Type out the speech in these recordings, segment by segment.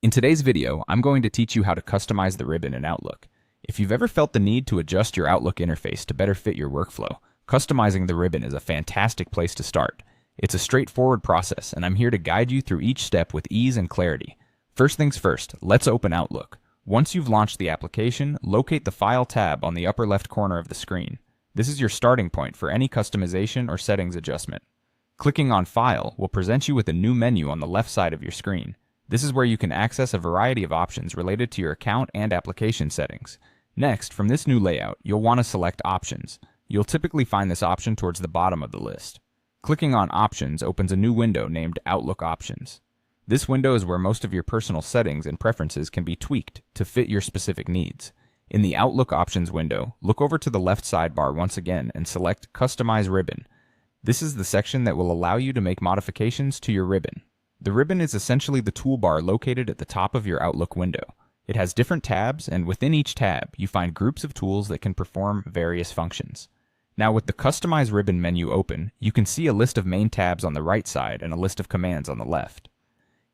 In today's video, I'm going to teach you how to customize the ribbon in Outlook. If you've ever felt the need to adjust your Outlook interface to better fit your workflow, customizing the ribbon is a fantastic place to start. It's a straightforward process, and I'm here to guide you through each step with ease and clarity. First things first, let's open Outlook. Once you've launched the application, locate the File tab on the upper left corner of the screen. This is your starting point for any customization or settings adjustment. Clicking on File will present you with a new menu on the left side of your screen. This is where you can access a variety of options related to your account and application settings. Next, from this new layout, you'll want to select Options. You'll typically find this option towards the bottom of the list. Clicking on Options opens a new window named Outlook Options. This window is where most of your personal settings and preferences can be tweaked to fit your specific needs. In the Outlook Options window, look over to the left sidebar once again and select Customize Ribbon. This is the section that will allow you to make modifications to your ribbon. The ribbon is essentially the toolbar located at the top of your Outlook window. It has different tabs, and within each tab, you find groups of tools that can perform various functions. Now, with the Customize Ribbon menu open, you can see a list of main tabs on the right side and a list of commands on the left.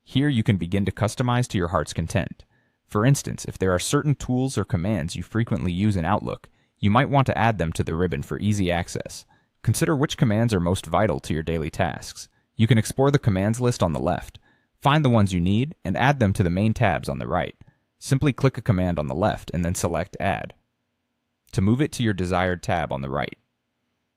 Here, you can begin to customize to your heart's content. For instance, if there are certain tools or commands you frequently use in Outlook, you might want to add them to the ribbon for easy access. Consider which commands are most vital to your daily tasks. You can explore the commands list on the left, find the ones you need, and add them to the main tabs on the right. Simply click a command on the left and then select Add to move it to your desired tab on the right.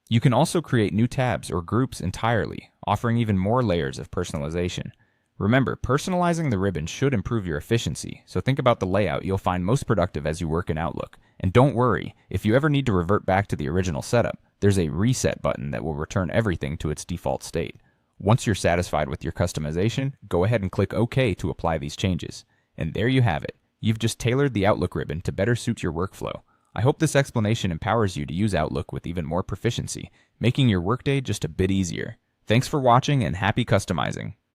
You can also create new tabs or groups entirely, offering even more layers of personalization. Remember, personalizing the ribbon should improve your efficiency, so think about the layout you'll find most productive as you work in Outlook. And don't worry, if you ever need to revert back to the original setup, there's a Reset button that will return everything to its default state. Once you're satisfied with your customization, go ahead and click OK to apply these changes. And there you have it. You've just tailored the Outlook ribbon to better suit your workflow. I hope this explanation empowers you to use Outlook with even more proficiency, making your workday just a bit easier. Thanks for watching and happy customizing.